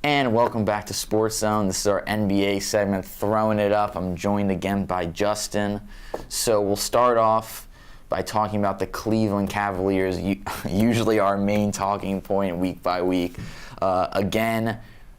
And welcome back to Sports Zone. This is our NBA segment, Throwing It Up. I'm joined again by Justin. So we'll start off by talking about the Cleveland Cavaliers, usually our main talking point week by week. Again,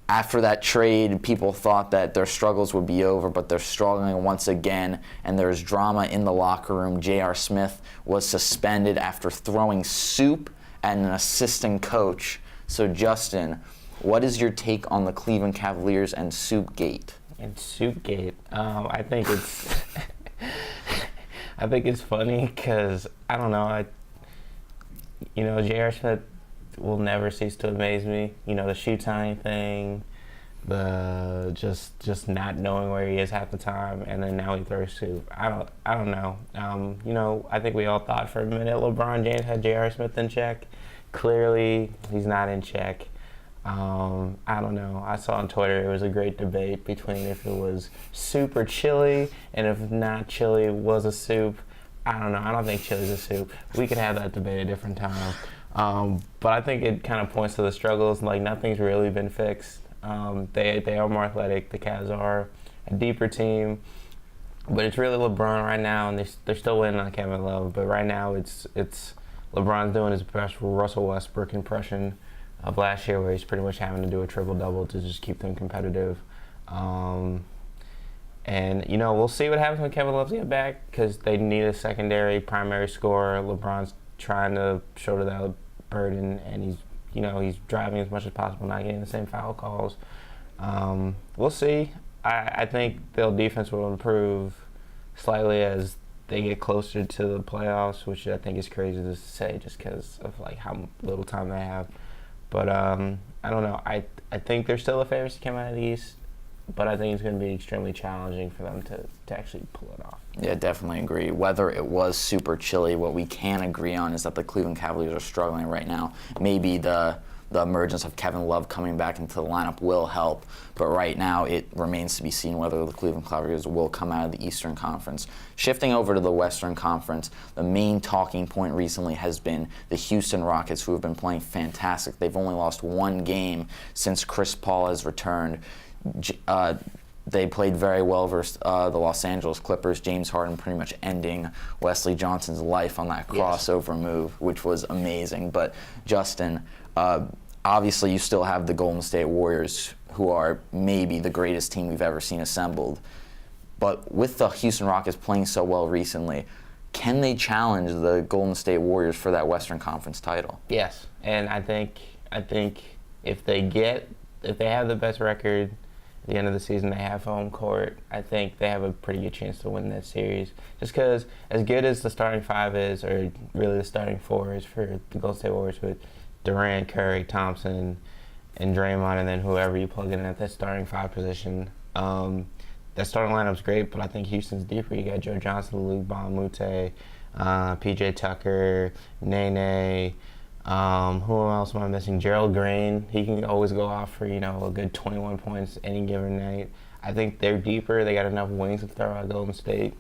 after that trade, people thought that their struggles would be over, but they're struggling once again, and there's drama in the locker room. J.R. Smith was suspended after throwing soup at an assistant coach. So, Justin, what is your take on the Cleveland Cavaliers and Soupgate? And Soupgate, I think it's, I think it's funny because I don't know, J.R. Smith will never cease to amaze me. The shoe tying thing, the just not knowing where he is half the time, and then now he throws soup. I don't know. I think we all thought for a minute LeBron James had J.R. Smith in check. Clearly, he's not in check. I don't know. I saw on Twitter it was a great debate between if it was soup or chili, and if not chili was a soup. I don't know. I don't think chili's a soup. We could have that debate a different time. But I think it kind of points to the struggles. Like, nothing's really been fixed. They are more athletic. The Cavs are a deeper team. But it's really LeBron right now, and they're still winning on Kevin Love. But right now it's LeBron's doing his best Russell Westbrook impression of last year, where he's pretty much having to do a triple-double to just keep them competitive. And, we'll see what happens when Kevin Love's get back, because they need a secondary primary scorer. LeBron's trying to shoulder that burden, and he's driving as much as possible, not getting the same foul calls. We'll see. I think their defense will improve slightly as they get closer to the playoffs, which I think is crazy to say just because of how little time they have. But I don't know. I think they're still a favorite to come out of the East, but I think it's going to be extremely challenging for them to actually pull it off. Yeah, definitely agree. Whether it was super chilly, what we can agree on is that the Cleveland Cavaliers are struggling right now. Maybe the emergence of Kevin Love coming back into the lineup will help, but right now it remains to be seen whether the Cleveland Cavaliers will come out of the Eastern Conference. Shifting over to the Western Conference, the main talking point recently has been the Houston Rockets, who have been playing fantastic. They've only lost one game since Chris Paul has returned. They played very well versus the Los Angeles Clippers. James Harden pretty much ending Wesley Johnson's life on that crossover move, which was amazing. But Justin, obviously you still have the Golden State Warriors, who are maybe the greatest team we've ever seen assembled. But with the Houston Rockets playing so well recently, can they challenge the Golden State Warriors for that Western Conference title? Yes, and I think if they have the best record at the end of the season, they have home court, I think they have a pretty good chance to win that series. Just because as good as the starting five is, or really the starting four is for the Golden State Warriors with Durant, Curry, Thompson, and Draymond, and then whoever you plug in at that starting five position, that starting lineup's great, but I think Houston's deeper. You got Joe Johnson, Luke Bonmute, P.J. Tucker, Nene. Who else am I missing? Gerald Green. He can always go off for a good 21 points any given night. I think they're deeper. They got enough wings to throw out Golden State.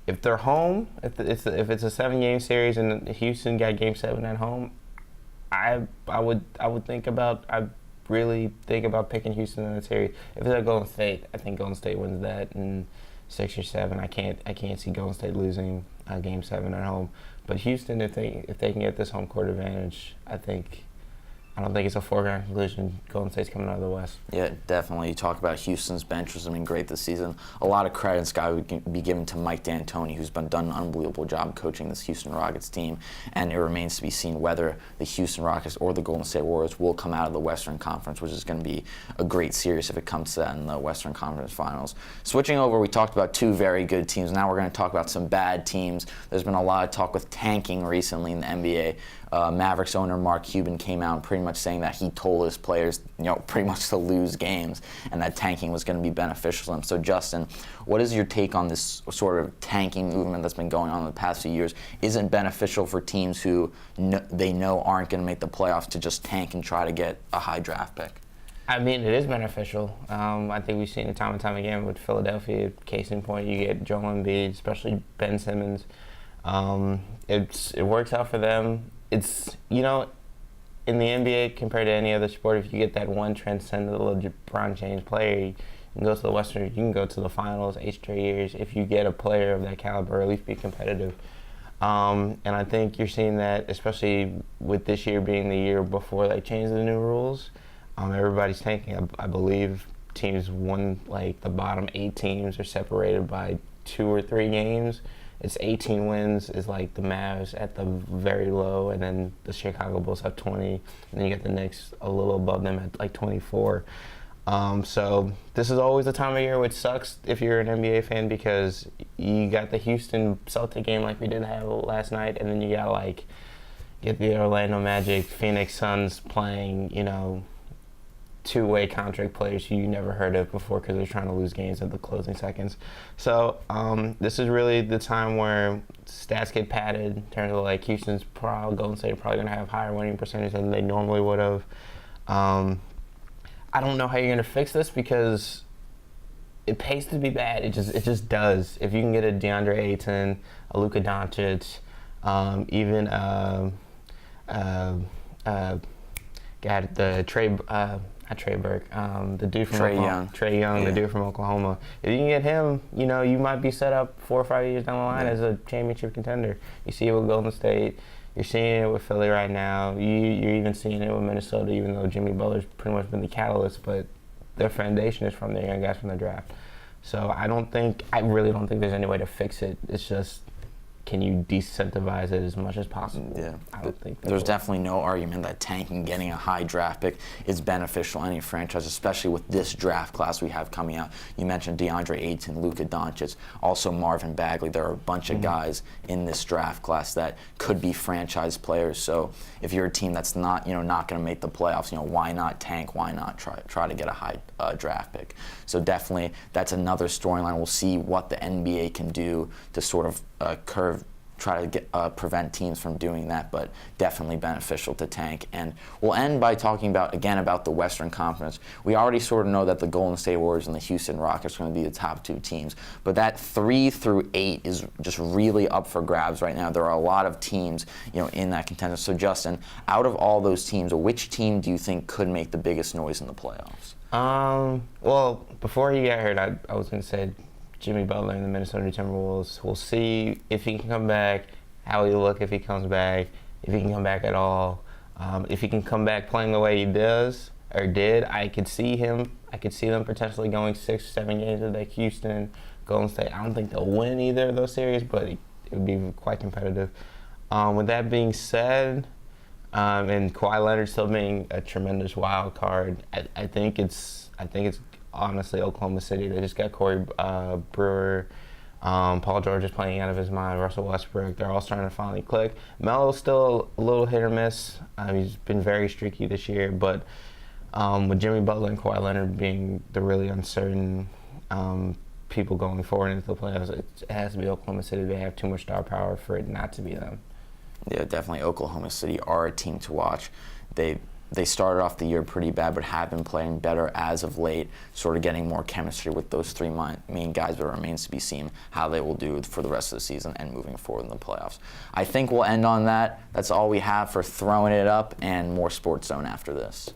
If they're home, if it's a 7-game series and Houston got Game 7 at home, I really think about picking Houston in that series. If it's at Golden State, I think Golden State wins that in 6 or 7. I can't see Golden State losing Game 7 at home. But Houston, if they can get this home court advantage, I don't think it's a foregone conclusion. Golden State's coming out of the West. Yeah, definitely. You talk about Houston's bench, which has been great this season. A lot of credit's got to be given to Mike D'Antoni, who's done an unbelievable job coaching this Houston Rockets team. And it remains to be seen whether the Houston Rockets or the Golden State Warriors will come out of the Western Conference, which is going to be a great series if it comes to that in the Western Conference Finals. Switching over, we talked about two very good teams. Now we're going to talk about some bad teams. There's been a lot of talk with tanking recently in the NBA. Mavericks owner Mark Cuban came out pretty much saying that he told his players, pretty much to lose games, and that tanking was going to be beneficial to them. So, Justin, what is your take on this sort of tanking movement that's been going on in the past few years? Is it beneficial for teams who they know aren't going to make the playoffs to just tank and try to get a high draft pick? I mean, it is beneficial. I think we've seen it time and time again with Philadelphia. Case in point, you get Joel Embiid, especially Ben Simmons. It works out for them. It's, in the NBA compared to any other sport, if you get that one transcendent LeBron James player, you can go to the Western, you can go to the finals 8 straight years if you get a player of that caliber, at least be competitive. And I think you're seeing that, especially with this year being the year before they changed the new rules. Everybody's tanking. I believe teams like the bottom 8 teams are separated by 2 or 3 games. It's 18 wins is like the Mavs at the very low, and then the Chicago Bulls have 20, and then you get the Knicks a little above them at like 24. So this is always the time of year which sucks if you're an NBA fan, because you got the Houston Celtic game like we did have last night, and then you got get the Orlando Magic, Phoenix Suns playing, 2-way contract players who you never heard of before because they're trying to lose games at the closing seconds. So this is really the time where stats get padded in terms of Houston's Golden State are probably going to have higher winning percentage than they normally would have. I don't know how you're going to fix this because it pays to be bad. It just does. If you can get a DeAndre Ayton, a Luka Doncic, even Trey Burke, the dude from Trey Young, the dude from Oklahoma. If you can get him, you might be set up 4 or 5 years down the line as a championship contender. You see it with Golden State. You're seeing it with Philly right now. You're even seeing it with Minnesota, even though Jimmy Butler's pretty much been the catalyst, but their foundation is from their young guys from the draft. So I really don't think there's any way to fix it. It's just, can you decentivize it as much as possible? Yeah, I don't think there's definitely no argument that tanking, getting a high draft pick, is beneficial to any franchise, especially with this draft class we have coming out. You mentioned DeAndre Ayton, Luka Doncic, also Marvin Bagley. There are a bunch of guys in this draft class that could be franchise players. So if you're a team that's not going to make the playoffs, why not tank? Why not try to get a high draft pick? So definitely that's another storyline. We'll see what the NBA can do to sort of try to prevent teams from doing that, but definitely beneficial to tank. And we'll end by talking about the Western Conference. We already sort of know that the Golden State Warriors and the Houston Rockets are going to be the top 2 teams, but that 3 through 8 is just really up for grabs right now. There are a lot of teams, in that contender. So Justin, out of all those teams, which team do you think could make the biggest noise in the playoffs? Well, before he got hurt, I was going to say Jimmy Butler and the Minnesota Timberwolves. We'll see if he can come back, how he'll look if he comes back, if he can come back at all. If he can come back playing the way he did, I could see them potentially going 6, 7 games with Houston, Golden State. I don't think they'll win either of those series, but it would be quite competitive. With that being said, and Kawhi Leonard still being a tremendous wild card, I think it's honestly Oklahoma City. They just got Corey Brewer. Paul George is playing out of his mind. Russell Westbrook. They're all starting to finally click. Melo's still a little hit or miss. He's been very streaky this year, but with Jimmy Butler and Kawhi Leonard being the really uncertain people going forward into the playoffs, it has to be Oklahoma City. They have too much star power for it not to be them. Yeah, definitely Oklahoma City are a team to watch. They started off the year pretty bad, but have been playing better as of late, sort of getting more chemistry with those 3 main guys, but it remains to be seen how they will do for the rest of the season and moving forward in the playoffs. I think we'll end on that. That's all we have for Throwing It Up, and more Sports Zone after this.